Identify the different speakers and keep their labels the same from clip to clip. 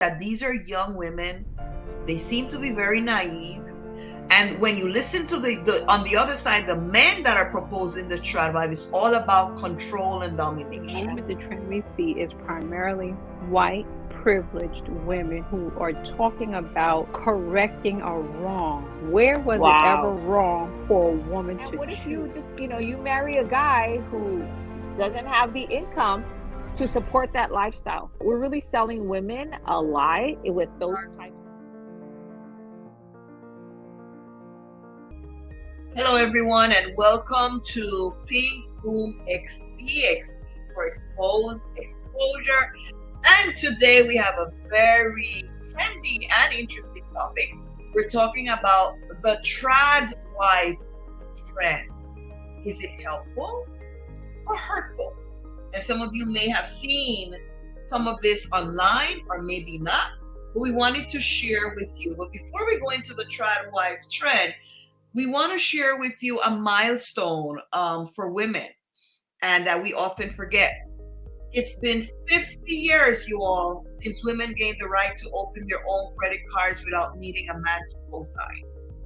Speaker 1: that these are young women. They seem to be very naive. And when you listen to the on the other side, the men that are proposing the Trad Wife is all about control and domination.
Speaker 2: The trend we see is primarily white, privileged women who are talking about correcting a wrong. Where was it ever wrong for a woman to choose?
Speaker 3: What if you just, you marry a guy who doesn't have the income to support that lifestyle? We're really selling women a lie with those types.
Speaker 1: Hello everyone, and welcome to Pink Boom XP for Exposed Exposure. And today we have a very trendy and interesting topic. We're talking about the Trad Wife trend. Is it helpful or hurtful? And some of you may have seen some of this online or maybe not, but we wanted to share with you. But before we go into the Trad Wife trend, we want to share with you a milestone for women, and that we often forget. It's been 50 years, you all, since women gained the right to open their own credit cards without needing a man to co-sign.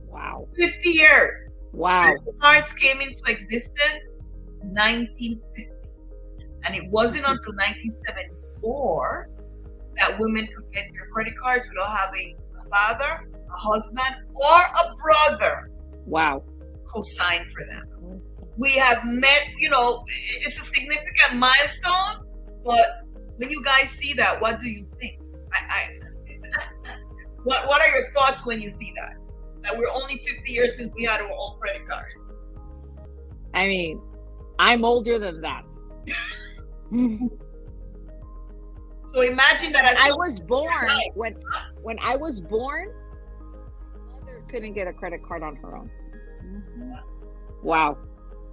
Speaker 3: Wow.
Speaker 1: 50 years.
Speaker 3: Wow.
Speaker 1: Credit cards came into existence 1950. And it wasn't until 1974 that women could get their credit cards without having a father, a husband, or a brother.
Speaker 3: Wow.
Speaker 1: Co-sign for them. We have met, it's a significant milestone, but when you guys see that, what do you think? What are your thoughts when you see that? That we're only 50 years since we had our own credit card.
Speaker 3: I mean, I'm older than that.
Speaker 1: So imagine that
Speaker 3: I was born when I was born, my mother couldn't get a credit card on her own. Wow.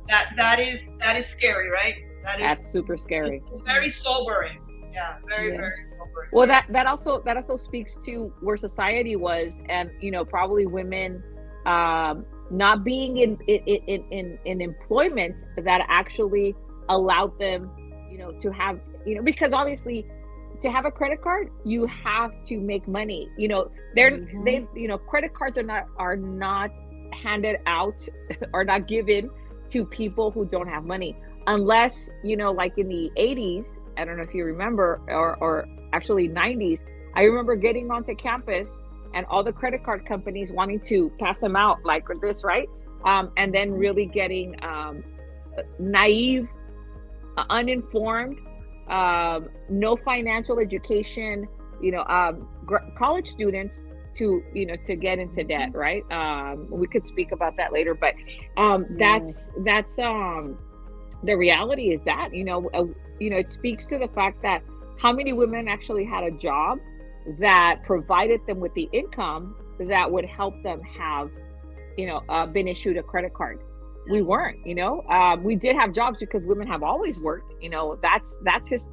Speaker 1: That is scary, right?
Speaker 3: That's super scary.
Speaker 1: It's very sobering. Yeah, very sobering.
Speaker 3: Well, that also speaks to where society was, and probably women not being in employment that actually allowed them to have because obviously to have a credit card you have to make money. They credit cards are not handed out or not given to people who don't have money, unless like in the 80s, I don't know if you remember, or actually 90s, I remember getting onto campus and all the credit card companies wanting to pass them out like this, right? And then really getting naive, uninformed, no financial education, college students to get into debt, right? We could speak about that later, but that's the reality is that it speaks to the fact that how many women actually had a job that provided them with the income that would help them have been issued a credit card. We weren't. We did have jobs because women have always worked. That is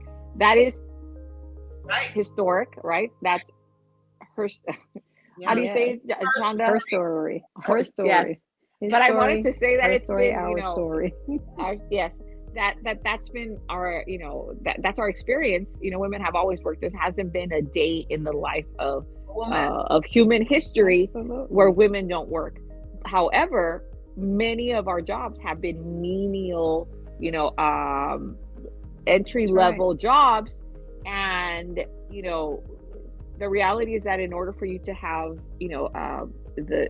Speaker 1: right.
Speaker 3: Historic, right? That's her. How do you say it?
Speaker 2: Her story. Her story.
Speaker 3: Yes.
Speaker 2: His
Speaker 3: but
Speaker 2: story,
Speaker 3: I wanted to say that
Speaker 2: her
Speaker 3: it's
Speaker 2: story,
Speaker 3: been,
Speaker 2: our story.
Speaker 3: Yes, that's been our, that's our experience. Women have always worked. There hasn't been a day in the life of human history where women don't work. However, many of our jobs have been menial, entry level jobs, and the reality is that in order for you to have the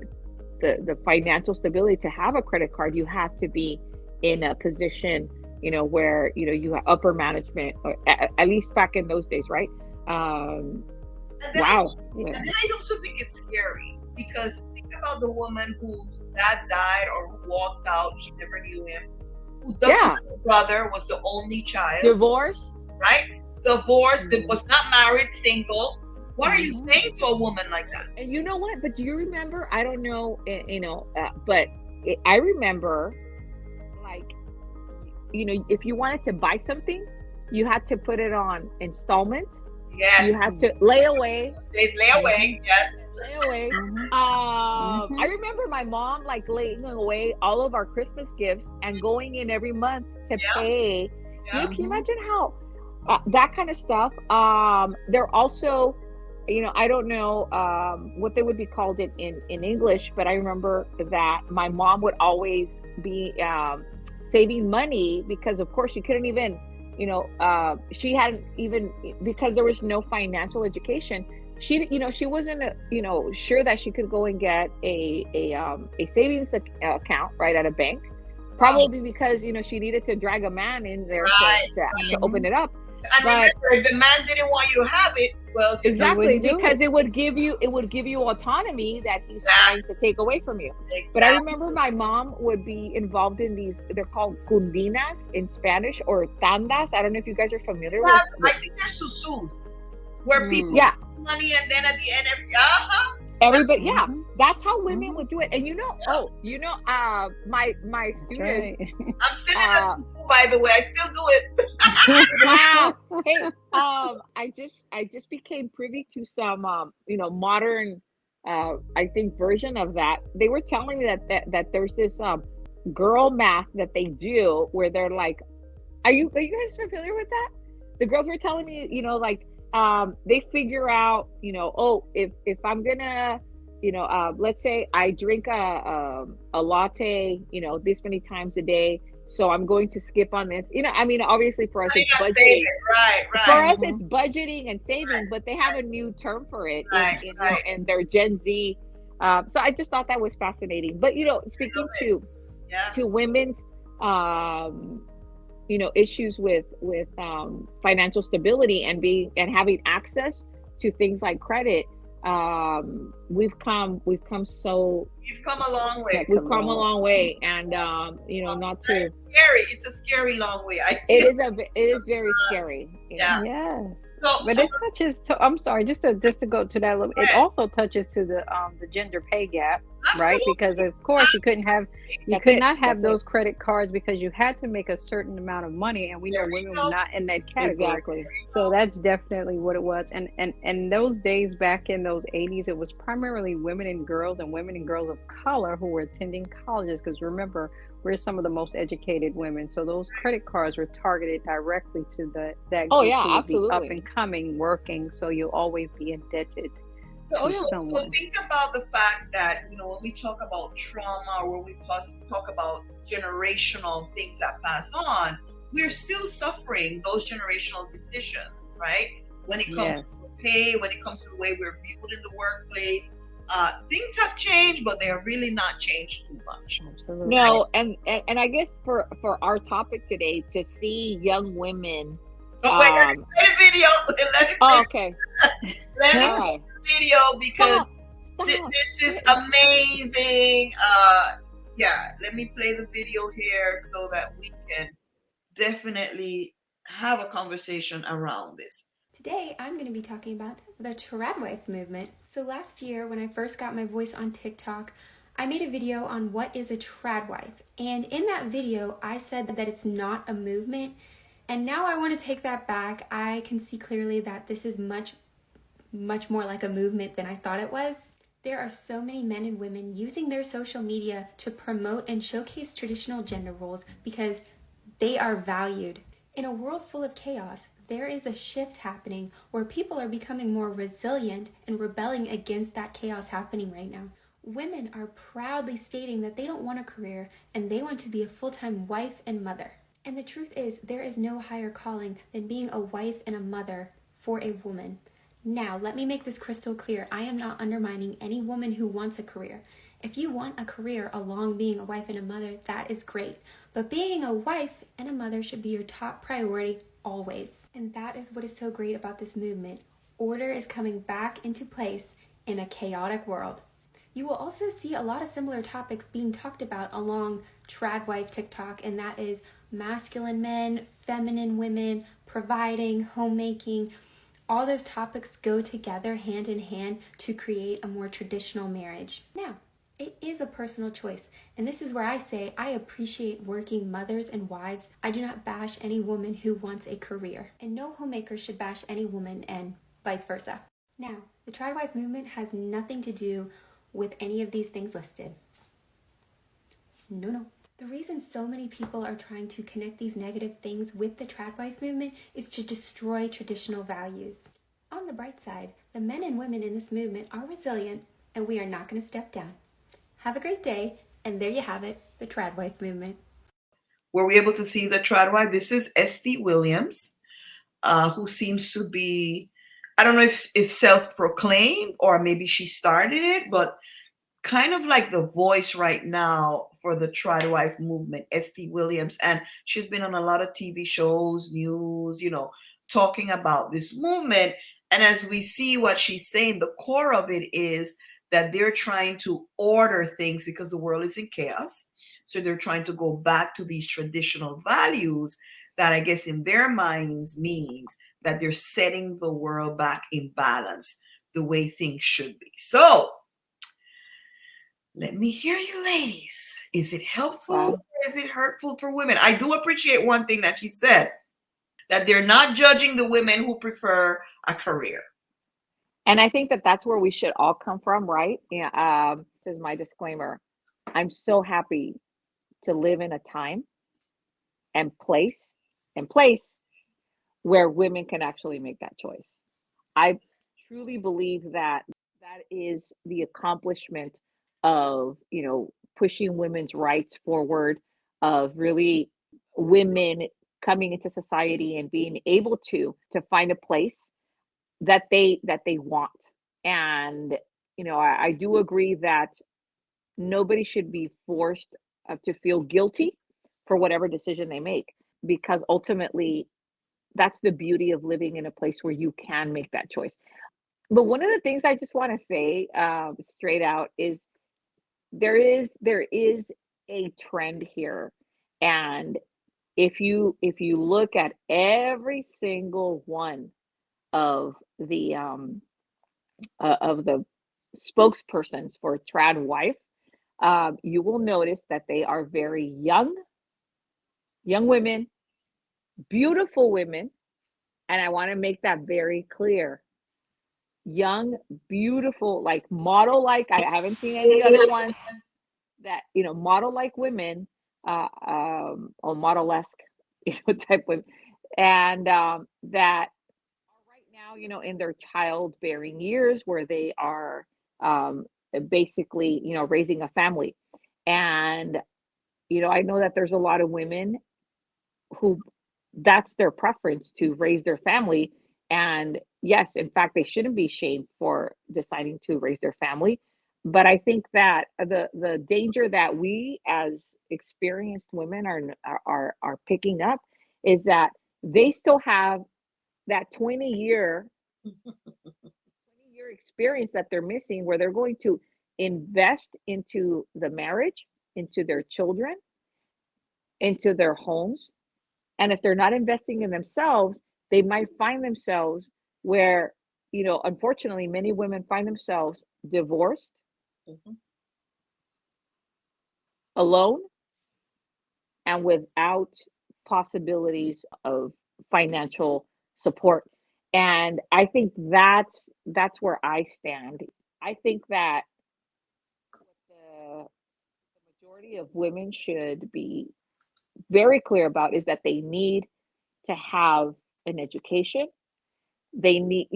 Speaker 3: financial stability to have a credit card, you have to be in a position where you have upper management, or at least back in those days, right?
Speaker 1: And then I also think it's scary, because think about the woman whose dad died or who walked out, she never knew him, who doesn't have a brother, was the only child,
Speaker 3: divorced,
Speaker 1: was not married, single. What are you saying to a woman like that?
Speaker 3: And you know what? But do you remember? I don't know, but I remember, like, if you wanted to buy something, you had to put it on installment.
Speaker 1: Yes.
Speaker 3: You had to lay away.
Speaker 1: There's layaway. Yes.
Speaker 3: Layaway. I remember my mom laying away all of our Christmas gifts and going in every month to pay. Yeah. Can you imagine how that kind of stuff? They're also I don't know what they would be called in English, but I remember that my mom would always be saving money because, of course, she couldn't even, she hadn't even, because there was no financial education. She wasn't, sure that she could go and get a savings account right at a bank, probably because, she needed to drag a man in there to open it up.
Speaker 1: And remember, if the man didn't want you to have it, well,
Speaker 3: exactly, because it would give you autonomy that he's trying to take away from you. Exactly. But I remember my mom would be involved in these. They're called cundinas in Spanish, or tandas. I don't know if you guys are familiar with.
Speaker 1: I think they're susus, where people put money and then at the end,
Speaker 3: everybody, that's how women would do it. And my students.
Speaker 1: Right. I'm still in the school, by the way. I still do it.
Speaker 3: Wow. Hey, I just became privy to some modern I think version of that. They were telling me that there's this girl math that they do where they're like, are you guys familiar with that? The girls were telling me, they figure out, if I'm gonna, let's say I drink a latte, this many times a day, so I'm going to skip on this. Obviously for us it's budgeting. Right. For us it's budgeting and saving, but they have a new term for it in their Gen Z. So I just thought that was fascinating. But speaking to women's issues with financial stability and having access to things like credit, we've come a long way. We've come a long way, and not to
Speaker 1: scary. It's a scary long way.
Speaker 3: It is very scary.
Speaker 2: Yeah. Yes. But it touches to. I'm sorry, just to go to that little. It also touches to the gender pay gap, right? Because of course you could not have those credit cards because you had to make a certain amount of money, and we know women were not in that category.
Speaker 3: Exactly.
Speaker 2: So that's definitely what it was. And those days back in those 80s, it was primarily women and girls of color who were attending colleges. Because remember, we're some of the most educated women, so those credit cards were targeted directly to that group who would be up and coming, working. So you'll always be indebted.
Speaker 1: So think about the fact that when we talk about trauma, or when we talk about generational things that pass on, we're still suffering those generational decisions, right? When it comes to pay, when it comes to the way we're viewed in the workplace. Things have changed, but they have really not changed too much.
Speaker 2: Absolutely.
Speaker 3: No, and I guess for our topic today, to see young women.
Speaker 1: Oh wait, let me play the video.
Speaker 3: Okay.
Speaker 1: Let me play the video because this is amazing. Let me play the video here so that we can definitely have a conversation around this.
Speaker 4: Today, I'm going to be talking about the Trad Wife movement. So last year, when I first got my voice on TikTok, I made a video on what is a trad wife. And in that video, I said that it's not a movement. And now I want to take that back. I can see clearly that this is much more like a movement than I thought it was. There are so many men and women using their social media to promote and showcase traditional gender roles because they are valued. In a world full of chaos, there is a shift happening where people are becoming more resilient and rebelling against that chaos happening right now. Women are proudly stating that they don't want a career and they want to be a full-time wife and mother. And the truth is, there is no higher calling than being a wife and a mother for a woman. Now, let me make this crystal clear. I am not undermining any woman who wants a career. If you want a career along being a wife and a mother, that is great. But being a wife and a mother should be your top priority always. And that is what is so great about this movement. Order is coming back into place in a chaotic world. You will also see a lot of similar topics being talked about along Trad Wife TikTok, and that is masculine men, feminine women, providing, homemaking. All those topics go together hand in hand to create a more traditional marriage. Now, it is a personal choice, and this is where I say I appreciate working mothers and wives. I do not bash any woman who wants a career, and no homemaker should bash any woman, and vice versa. Now, the Trad Wife movement has nothing to do with any of these things listed. No. The reason so many people are trying to connect these negative things with the Trad Wife movement is to destroy traditional values. On the bright side, the men and women in this movement are resilient, and we are not going to step down. Have a great day, and there you have it, the Trad Wife Movement.
Speaker 1: Were we able to see the Trad Wife? This is Este Williams, who seems to be, I don't know if self-proclaimed or maybe she started it, but kind of like the voice right now for the Trad Wife movement, Este Williams. And she's been on a lot of TV shows, news, talking about this movement. And as we see what she's saying, the core of it is that they're trying to order things because the world is in chaos. So they're trying to go back to these traditional values that I guess in their minds means that they're setting the world back in balance the way things should be. So let me hear you, ladies. Is it helpful or is it hurtful for women? I do appreciate one thing that she said, that they're not judging the women who prefer a career.
Speaker 3: And I think that that's where we should all come from, right? Yeah. This is my disclaimer. I'm so happy to live in a time and place where women can actually make that choice. I truly believe that that is the accomplishment of, pushing women's rights forward, of really women coming into society and being able to find a place that they want. And I do agree that nobody should be forced to feel guilty for whatever decision they make, because ultimately that's the beauty of living in a place where you can make that choice. But one of the things I just want to say straight out is there is a trend here. And if you look at every single one of the spokespersons for Trad Wife, you will notice that they are very young women, beautiful women. And I want to make that very clear. Young, beautiful, like model, like I haven't seen any other ones that, model like women, or model-esque, type women. And that are right now, in their childbearing years where they are basically, raising a family. And, I know that there's a lot of women who that's their preference, to raise their family. And yes, in fact, they shouldn't be shamed for deciding to raise their family. But I think that the danger that we as experienced women are picking up is that they still have that 20-year experience that they're missing, where they're going to invest into the marriage, into their children, into their homes. And if they're not investing in themselves, they might find themselves where, unfortunately, many women find themselves divorced, alone, and without possibilities of financial support. And I think that's where I stand. I think that the majority of women should be very clear about is that they need to have an education. They need,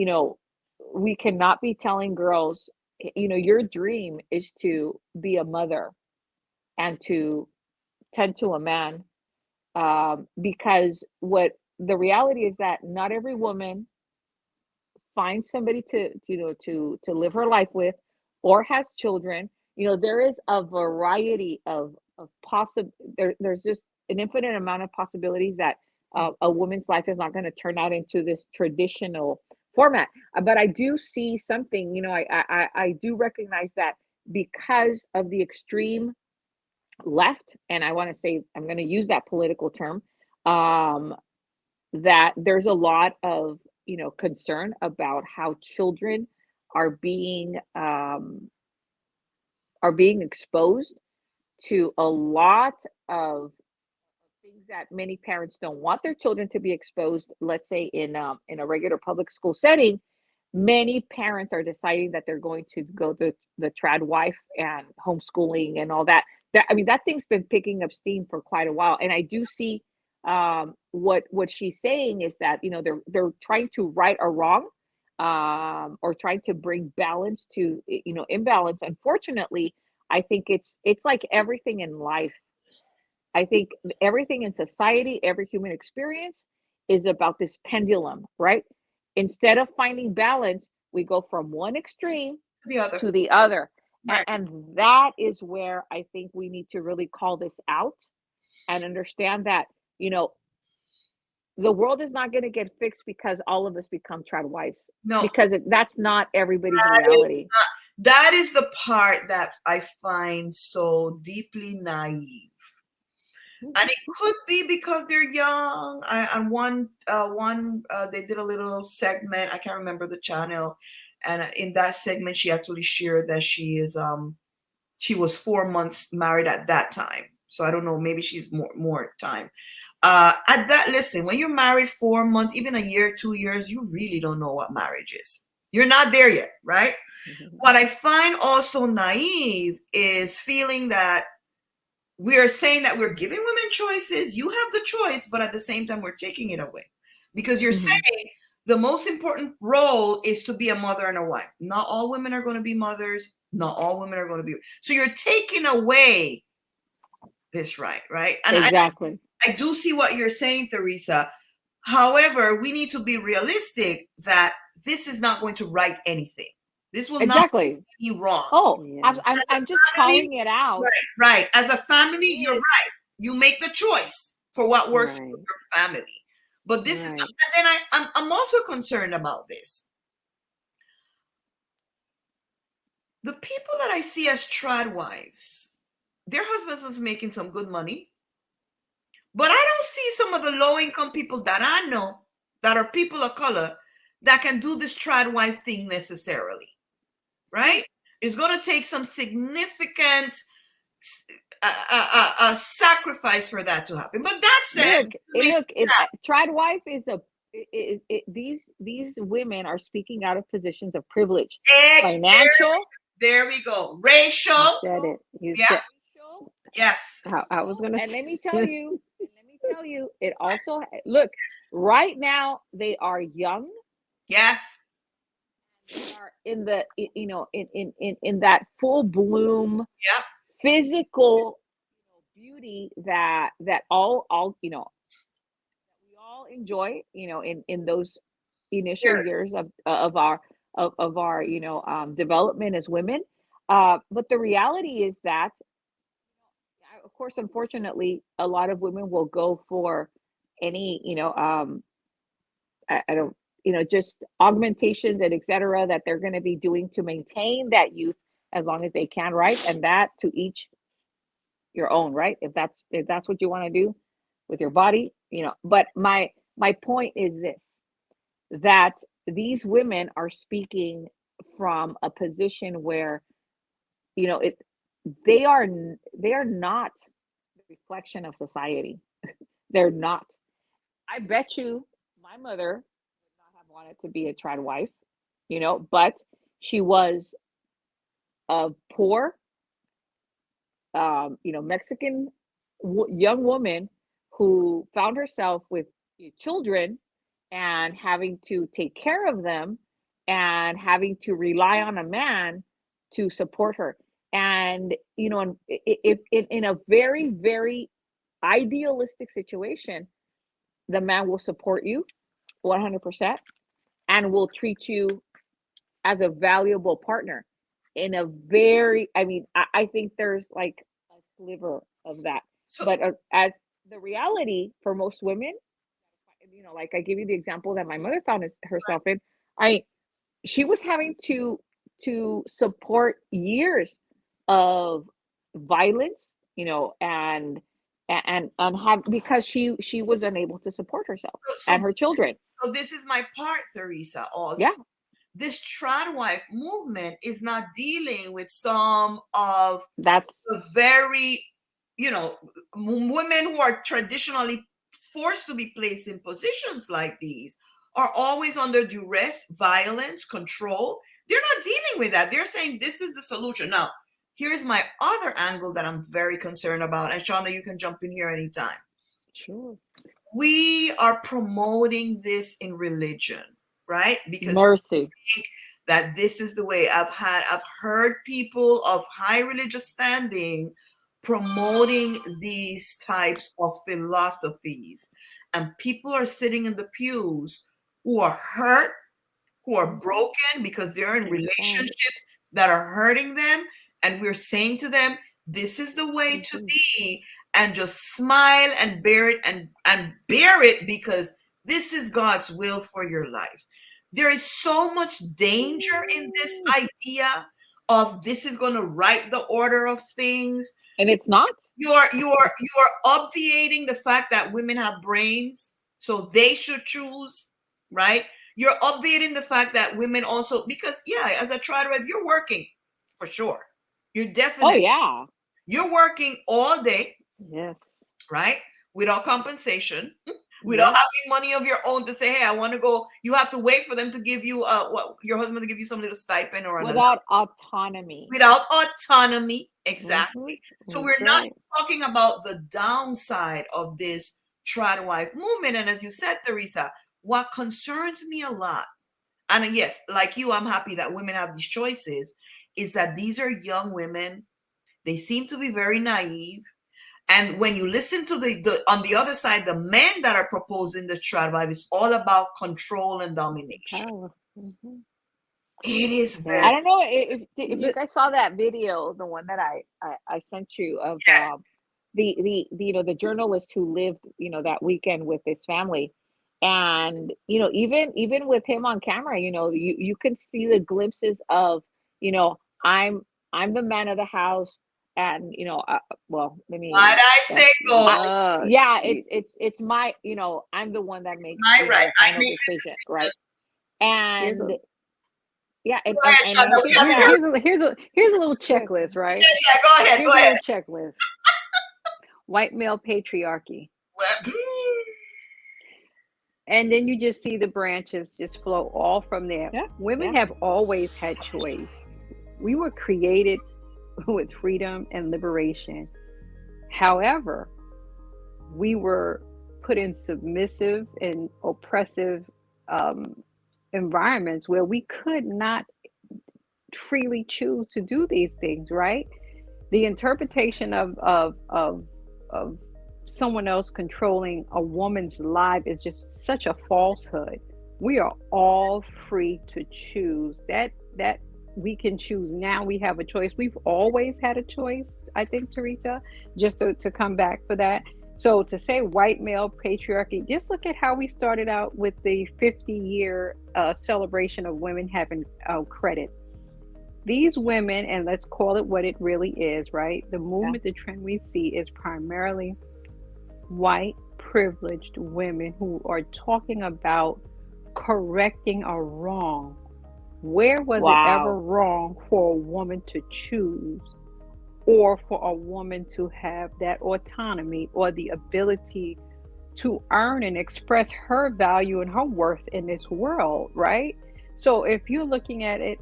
Speaker 3: we cannot be telling girls, your dream is to be a mother and to tend to a man, because what the reality is that not every woman finds somebody to live her life with or has children. There is a variety of possible, there's just an infinite amount of possibilities that a woman's life is not going to turn out into this traditional format. But I do see something, I do recognize that because of the extreme left, and I want to say, I'm going to use that political term, that there's a lot of, concern about how children are being exposed to a lot of things that many parents don't want their children to be exposed. Let's say in a regular public school setting, many parents are deciding that they're going to go the Trad Wife and homeschooling and all that. That thing's been picking up steam for quite a while. And I do see what she's saying is that, they're trying to right a wrong. or trying to bring balance to, imbalance. Unfortunately, I think it's like everything in life. I think everything in society, every human experience is about this pendulum, right? Instead of finding balance, we go from one extreme
Speaker 1: The other.
Speaker 3: to the other.
Speaker 1: Right.
Speaker 3: And that is where I think we need to really call this out and understand that, the world is not going to get fixed because all of us become trad wives,
Speaker 1: No.
Speaker 3: because that's not everybody's
Speaker 1: That
Speaker 3: reality.
Speaker 1: that is the part that I find so deeply naive. And it could be because they're young. And one they did a little segment. I can't remember the channel, and in that segment, she actually shared that she was 4 months married at that time. So I don't know. Maybe she's more time. At that, listen, when you're married 4 months, even a year, 2 years, you really don't know what marriage is. You're not there yet, right? What I find also naive is feeling that we are saying that we're giving women choices. You have the choice, but at the same time, we're taking it away because you're saying the most important role is to be a mother and a wife. Not all women are going to be mothers. Not all women are going to be. So you're taking away this right? And
Speaker 3: Exactly.
Speaker 1: I do see what you're saying, Teresa. However, we need to be realistic that this is not going to right anything. This will not be wrong.
Speaker 3: Oh, yeah. I'm just calling it out.
Speaker 1: Right. As a family, you're right. You make the choice for what works for your family. But this is, and then I'm also concerned about this. The people that I see as trad wives, their husbands was making some good money. But I don't see some of the low-income people that I know that are people of color that can do this trad wife thing necessarily, right? It's going to take some significant sacrifice for that to happen. But that's it.
Speaker 3: Trad wife is these women are speaking out of positions of privilege, financial.
Speaker 1: There we go. Racial.
Speaker 2: You said it. You said.
Speaker 1: Yes.
Speaker 2: I was gonna.
Speaker 3: And let me tell you, it also look right now they are young.
Speaker 1: Yes.
Speaker 3: They are in the in that full bloom.
Speaker 1: Yep.
Speaker 3: Physical beauty that all we all enjoy, in those initial years of our development as women. But the reality is that, of course, unfortunately, a lot of women will go for any, I don't, just augmentations and etc. that they're going to be doing to maintain that youth as long as they can, right? And that to each your own, right? If that's what you want to do with your body, But my point is this: that these women are speaking from a position where, they are not the reflection of society. They're not. I bet you my mother would not have wanted to be a trad wife, but she was a poor, Mexican young woman who found herself with children and having to take care of them and having to rely on a man to support her. And, if in a very, very idealistic situation, the man will support you 100% and will treat you as a valuable partner in a very, I think there's like a sliver of that. But as the reality for most women, like I give you the example that my mother found herself in, she was having to support years of violence, and have, because she was unable to support herself and her children.
Speaker 1: So this is my part, Teresa. Also,
Speaker 3: yeah.
Speaker 1: This trad wife movement is not dealing with some of
Speaker 3: the
Speaker 1: very, women who are traditionally forced to be placed in positions like these, are always under duress, violence, control. They're not dealing with that. They're saying this is the solution. Now, here's my other angle that I'm very concerned about. And Shauna, you can jump in here anytime.
Speaker 3: Sure.
Speaker 1: We are promoting this in religion, right? Because
Speaker 3: Mercy.
Speaker 1: think that this is the way. I've heard people of high religious standing promoting these types of philosophies, and people are sitting in the pews who are hurt, who are broken because they're in relationships that are hurting them, and we're saying to them, this is the way to be, and just smile and bear it, and bear it, because this is God's will for your life. There is so much danger in this idea of this is going to right the order of things.
Speaker 3: And it's not.
Speaker 1: You are obviating the fact that women have brains, so they should choose, right? You're obviating the fact that women also, because as a trad wife, you're working for sure. You're definitely.
Speaker 3: Oh yeah.
Speaker 1: You're working all day.
Speaker 2: Yes.
Speaker 1: Right? Without compensation, without having money of your own to say, hey, I want to go. You have to wait for them to give you your husband to give you some little stipend or
Speaker 3: without autonomy.
Speaker 1: Without autonomy, exactly. So we're not talking about the downside of this trad wife movement. And as you said, Teresa, what concerns me a lot, and yes, like you, I'm happy that women have these choices, is that these are young women. They seem to be very naive. And when you listen to the on the other side, the men that are proposing the trad wife, is all about control and domination. It is very.
Speaker 3: I don't know if you guys saw that video, the one that I sent you of the journalist who lived that weekend with his family, and even with him on camera, you can see the glimpses of I'm the man of the house. And well, let me.
Speaker 1: Why'd I say go?
Speaker 3: It's my. I'm the one that makes
Speaker 1: my right.
Speaker 3: final decision, right? And
Speaker 2: here's a little checklist, right?
Speaker 1: Yeah, go ahead.
Speaker 2: Here's a little checklist. White male patriarchy. And then you just see the branches just flow all from there.
Speaker 3: Yeah,
Speaker 2: Women have always had choice. We were created with freedom and liberation. However, we were put in submissive and oppressive environments where we could not freely choose to do these things, right? The interpretation of someone else controlling a woman's life is just such a falsehood. We are all free to choose. That we can choose now. We have a choice. We've always had a choice, I think, Teresa, just to come back for that. So to say white male patriarchy, just look at how we started out with the 50-year celebration of women having credit. These women, and let's call it what it really is, right? The movement, the trend we see is primarily white privileged women who are talking about correcting a wrong. Where was it ever wrong for a woman to choose, or for a woman to have that autonomy or the ability to earn and express her value and her worth in this world, right? So if you're looking at it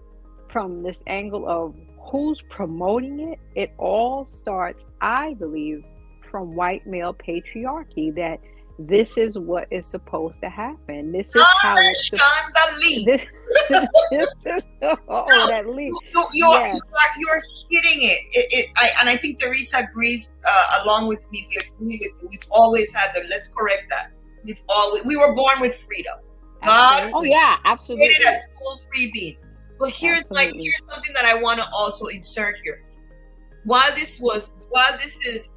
Speaker 2: from this angle of who's promoting it, it all starts, I believe, from white male patriarchy, that this is what is supposed to happen. This is how it's
Speaker 1: You're hitting it. I think Teresa agrees along with me. We agree with you. We've always had the. Let's correct that. We were born with freedom. God,
Speaker 3: absolutely.
Speaker 1: Created us full free being. But here's something that I want to also insert here. While this is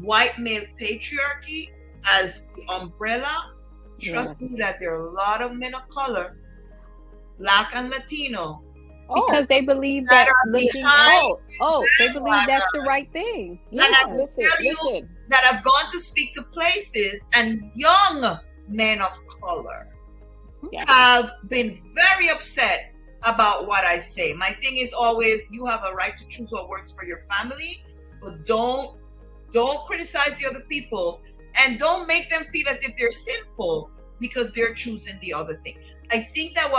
Speaker 1: white male patriarchy as the umbrella, trust me that there are a lot of men of color, Black and Latino,
Speaker 2: because they believe that they believe that's the right thing.
Speaker 1: Listen. That have gone to speak to places, and young men of color have been very upset about what I say. My thing is always, you have a right to choose what works for your family, but don't criticize the other people, and don't make them feel as if they're sinful because they're choosing the other thing. I think that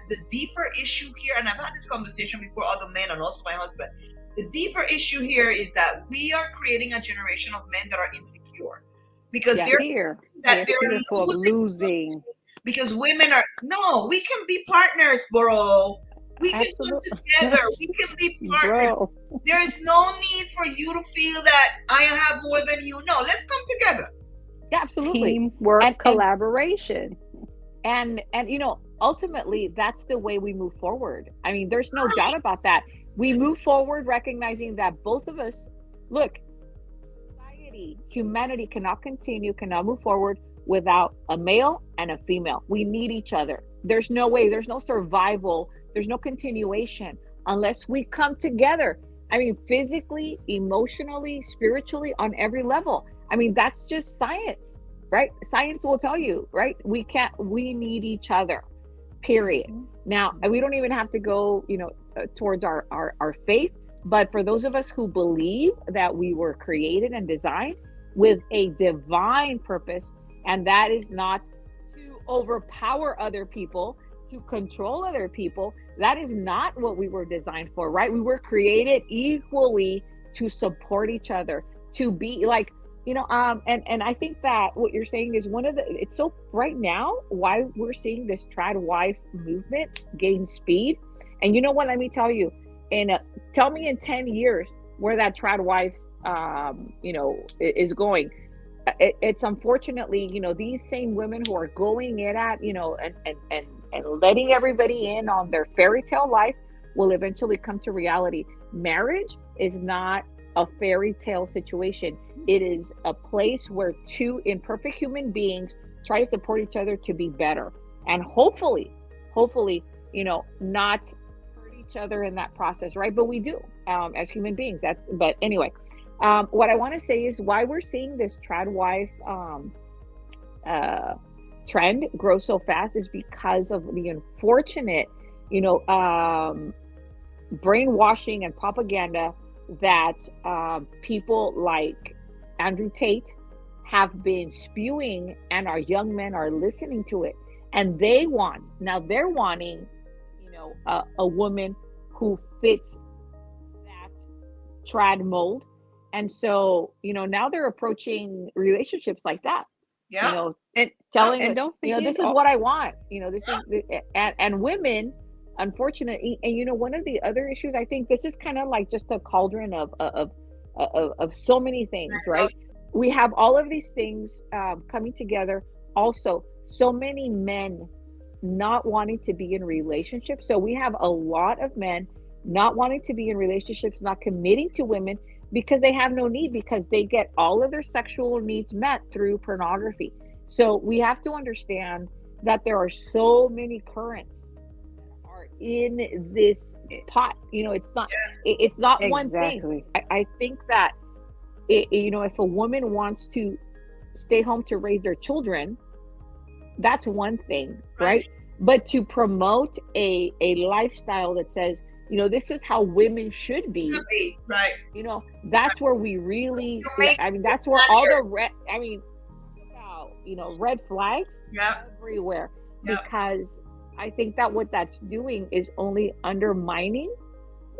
Speaker 1: the deeper issue here, and I've had this conversation before other men and also my husband, the deeper issue here is that we are creating a generation of men that are insecure because they're fearful of losing. because women are, no, we can be partners, bro. We can come together. We can be partners.
Speaker 2: Bro.
Speaker 1: There is no need for you to feel that I have more than you. No, let's come together.
Speaker 3: Yeah, absolutely.
Speaker 2: Teamwork,
Speaker 3: And
Speaker 2: collaboration.
Speaker 3: And ultimately, that's the way we move forward. I mean, there's no doubt about that. We move forward recognizing that both of us, look, society, humanity cannot move forward without a male and a female. We need each other. There's no way, there's no survival, there's no continuation unless we come together. I mean, physically, emotionally, spiritually, on every level. I mean, that's just science, right? Science will tell you, right? We need each other, period. Now, we don't even have to go, towards our faith, but for those of us who believe that we were created and designed with a divine purpose, and that is not to overpower other people, to control other people. That is not what we were designed for, right? We were created equally to support each other, to be like, and I think that what you're saying is it's so right now why we're seeing this Trad Wife movement gain speed. And you know what, let me tell you, tell me in 10 years where that Trad Wife, is going. It's unfortunately, these same women who are going it at, and letting everybody in on their fairy tale life will eventually come to reality. Marriage is not a fairy tale situation. It is a place where two imperfect human beings try to support each other to be better. And hopefully, not hurt each other in that process, right? But we do, as human beings. But anyway, what I want to say is why we're seeing this Trad Wife trend grow so fast is because of the unfortunate, brainwashing and propaganda that people like Andrew Tate have been spewing, and our young men are listening to it, and they're wanting, a woman who fits that trad mold. And so, now they're approaching relationships like that.
Speaker 1: Yeah.
Speaker 3: And telling
Speaker 2: and don't forget,
Speaker 3: this is what I want. This is and women, unfortunately, and one of the other issues, I think this is kind of like just a cauldron of so many things, right? We have all of these things coming together. Also, so many men not wanting to be in relationships. So we have a lot of men not wanting to be in relationships, not committing to women because they have no need, because they get all of their sexual needs met through pornography. So we have to understand that there are so many currents that are in this pot. It's not one thing. I think that if a woman wants to stay home to raise their children, that's one thing, right? But to promote a lifestyle that says, this is how women should be,
Speaker 1: right?
Speaker 3: That's where we really, that's where all the red flags everywhere. Because I think that what that's doing is only undermining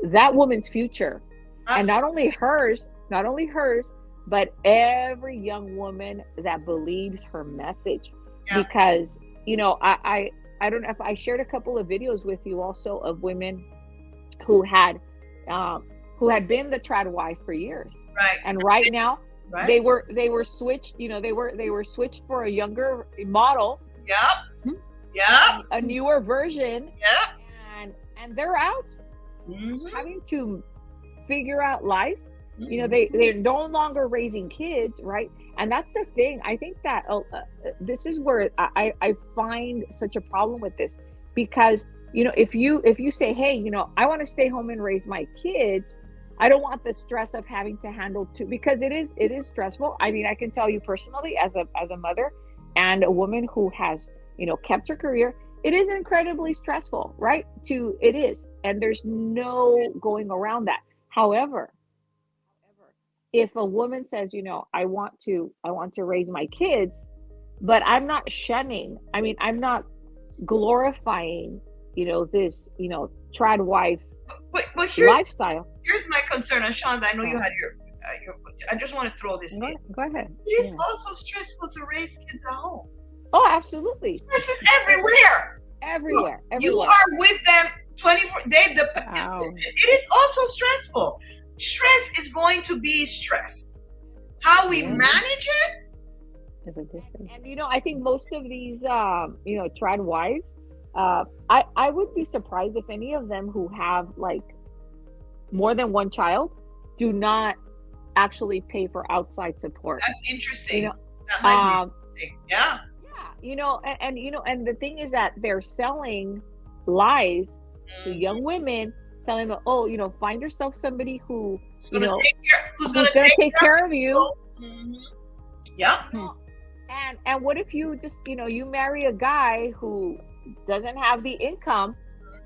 Speaker 3: that woman's future. Absolutely. And not only hers, but every young woman that believes her message. Because, I don't know if I shared a couple of videos with you also of women who had been the Trad Wife for years. Right. And right now, they were switched, they were switched for a younger model.
Speaker 1: Yep. Yeah.
Speaker 3: A newer version.
Speaker 1: Yeah.
Speaker 3: And they're out having to figure out life. They're no longer raising kids, right? And that's the thing. I think that this is where I find such a problem with this, because if you say, hey, I want to stay home and raise my kids, I don't want the stress of having to handle two, because it is stressful. I mean, I can tell you personally, as a mother and a woman who has kept her career, it is incredibly stressful, right? It is, and there's no going around that. However, if a woman says, I want to raise my kids, but I'm not shunning, I'm not glorifying, this, Trad Wife lifestyle.
Speaker 1: Here's my concern, and Shonda, I know you had your I just want to throw this in.
Speaker 3: Go ahead.
Speaker 1: It is also stressful to raise kids at home.
Speaker 3: Oh, absolutely.
Speaker 1: Stress is everywhere.
Speaker 3: Everywhere.
Speaker 1: You are with them 24.
Speaker 2: Wow.
Speaker 1: It is also stressful. Stress is going to be stress. How we manage it
Speaker 2: is a difference.
Speaker 3: And I think most of these trad wives, I would be surprised if any of them who have like more than one child do not actually pay for outside support.
Speaker 1: That's interesting. That might be interesting. Yeah.
Speaker 3: And the thing is that they're selling lies to young women, telling them, find yourself somebody who's gonna take care of you.
Speaker 1: Mm-hmm. Yeah.
Speaker 3: And what if you just you marry a guy who doesn't have the income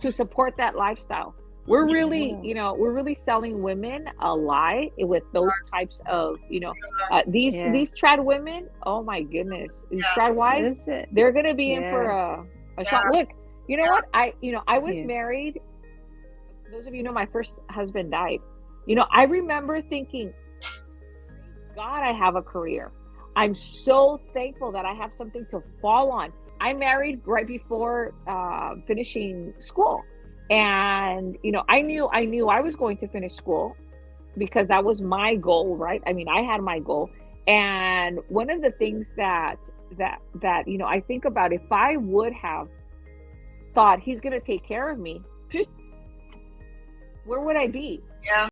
Speaker 3: to support that lifestyle? We're really selling women a lie with those types of these trad women. Oh my goodness, these trad wives, they're gonna be in for a shock. Look, you know what? I was married. Those of you know my first husband died. I remember thinking, God, I have a career. I'm so thankful that I have something to fall on. I married right before finishing school. And, I knew I was going to finish school because that was my goal, right? I mean, I had my goal. And one of the things that I think about, if I would have thought he's going to take care of me, where would I be?
Speaker 1: Yeah.